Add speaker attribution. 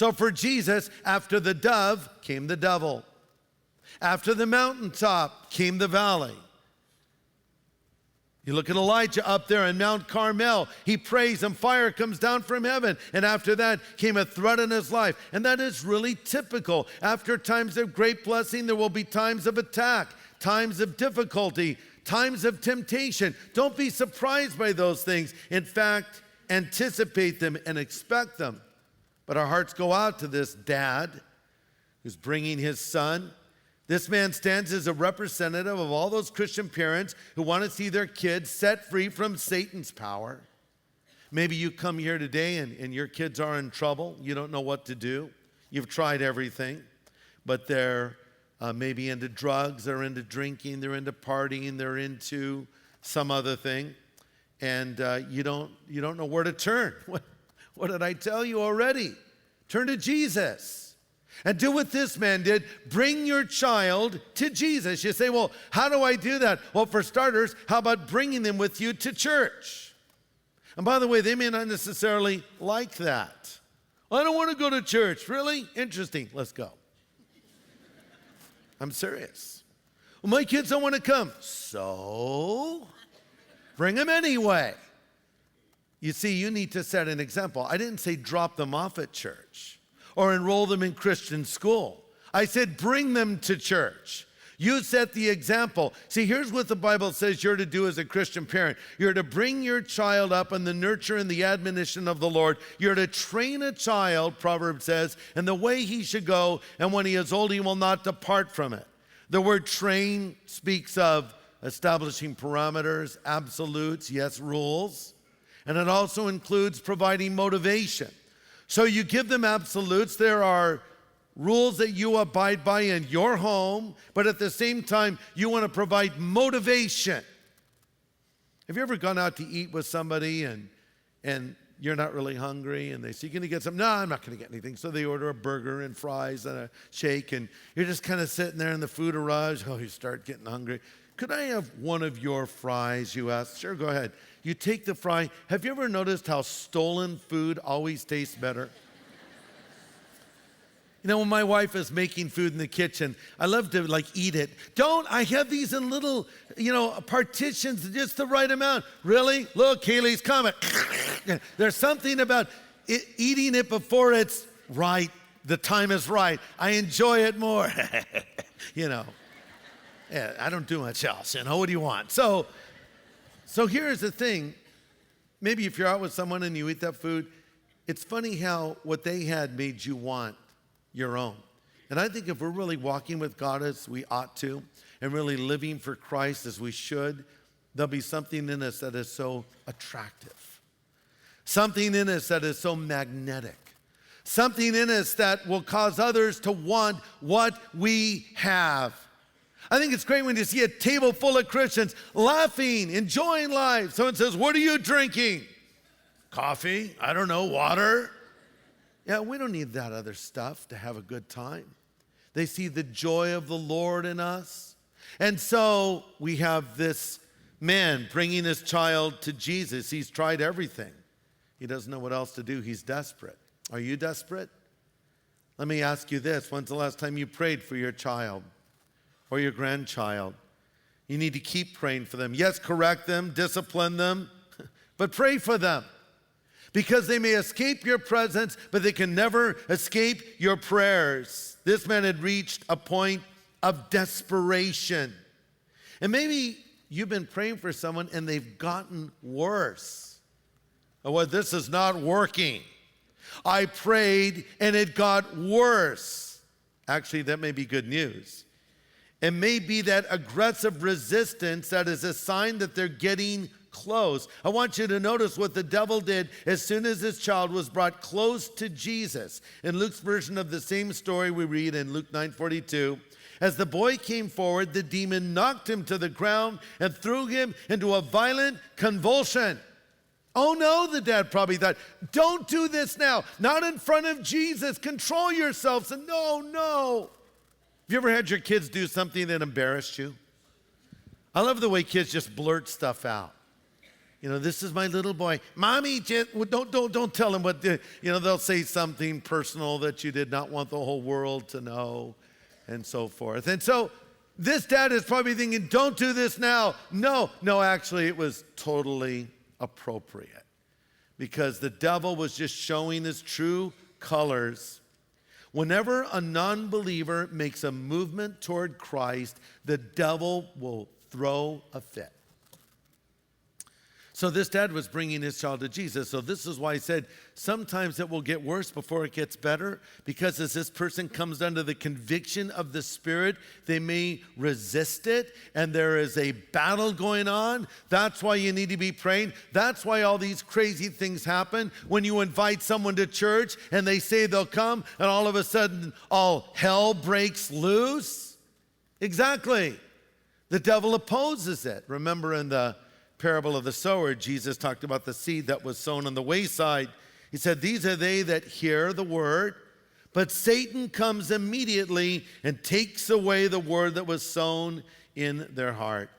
Speaker 1: So for Jesus, after the dove came the devil. After the mountaintop came the valley. You look at Elijah up there in Mount Carmel. He prays and fire comes down from heaven. And after that came a threat in his life. And that is really typical. After times of great blessing, there will be times of attack, times of difficulty, times of temptation. Don't be surprised by those things. In fact, anticipate them and expect them. But our hearts go out to this dad who's bringing his son. This man stands as a representative of all those Christian parents who want to see their kids set free from Satan's power. Maybe you come here today and your kids are in trouble. You don't know what to do. You've tried everything, but they're maybe into drugs, they're into drinking, they're into partying, they're into some other thing, and you don't know where to turn. What did I tell you already? Turn to Jesus. And do what this man did. Bring your child to Jesus. You say, well, how do I do that? Well, for starters, how about bringing them with you to church? And by the way, they may not necessarily like that. I don't want to go to church. Really? Interesting. Let's go. I'm serious. Well, my kids don't want to come. So, bring them anyway. You see, you need to set an example. I didn't say drop them off at church or enroll them in Christian school. I said bring them to church. You set the example. See, here's what the Bible says you're to do as a Christian parent. You're to bring your child up in the nurture and the admonition of the Lord. You're to train a child, Proverbs says, in the way he should go, and when he is old, he will not depart from it. The word train speaks of establishing parameters, absolutes, yes, rules. And it also includes providing motivation. So you give them absolutes. There are rules that you abide by in your home, but at the same time, you want to provide motivation. Have you ever gone out to eat with somebody and you're not really hungry and they say, you going to get something? No, I'm not going to get anything. So they order a burger and fries and a shake and you're just kind of sitting there in the food arrives. Oh, you start getting hungry. Could I have one of your fries, you ask? Sure, go ahead. You take the fry. Have you ever noticed how stolen food always tastes better? You know, when my wife is making food in the kitchen, I love to eat it. I have these in little, partitions, just the right amount. Really? Look, Kaylee's coming. There's something about eating it before it's right. The time is right. I enjoy it more. Yeah, I don't do much else. What do you want? So here's the thing. Maybe if you're out with someone and you eat that food, it's funny how what they had made you want your own. And I think if we're really walking with God as we ought to and really living for Christ as we should, there'll be something in us that is so attractive. Something in us that is so magnetic. Something in us that will cause others to want what we have. I think it's great when you see a table full of Christians laughing, enjoying life. Someone says, what are you drinking? Coffee? I don't know, water? Yeah, we don't need that other stuff to have a good time. They see the joy of the Lord in us. And so we have this man bringing his child to Jesus. He's tried everything. He doesn't know what else to do. He's desperate. Are you desperate? Let me ask you this. When's the last time you prayed for your child or your grandchild? You need to keep praying for them. Yes, correct them, discipline them, but pray for them. Because they may escape your presence, but they can never escape your prayers. This man had reached a point of desperation. And maybe you've been praying for someone and they've gotten worse. Well, this is not working. I prayed and it got worse. Actually, that may be good news. It may be that aggressive resistance that is a sign that they're getting close. I want you to notice what the devil did as soon as this child was brought close to Jesus. In Luke's version of the same story we read in Luke 9:42, as the boy came forward, the demon knocked him to the ground and threw him into a violent convulsion. Oh no, the dad probably thought, don't do this now. Not in front of Jesus. Control yourselves. And no. Have you ever had your kids do something that embarrassed you? I love the way kids just blurt stuff out. This is my little boy. Mommy, don't tell him what, they'll say something personal that you did not want the whole world to know and so forth. And so this dad is probably thinking, don't do this now. No, actually it was totally appropriate because the devil was just showing his true colors. Whenever a non-believer makes a movement toward Christ, the devil will throw a fit. So this dad was bringing his child to Jesus. So this is why I said sometimes it will get worse before it gets better, because as this person comes under the conviction of the Spirit, they may resist it, and there is a battle going on. That's why you need to be praying. That's why all these crazy things happen when you invite someone to church and they say they'll come, and all of a sudden all hell breaks loose. Exactly. The devil opposes it. Remember in the parable of the sower, Jesus talked about the seed that was sown on the wayside. He said, these are they that hear the word, but Satan comes immediately and takes away the word that was sown in their heart.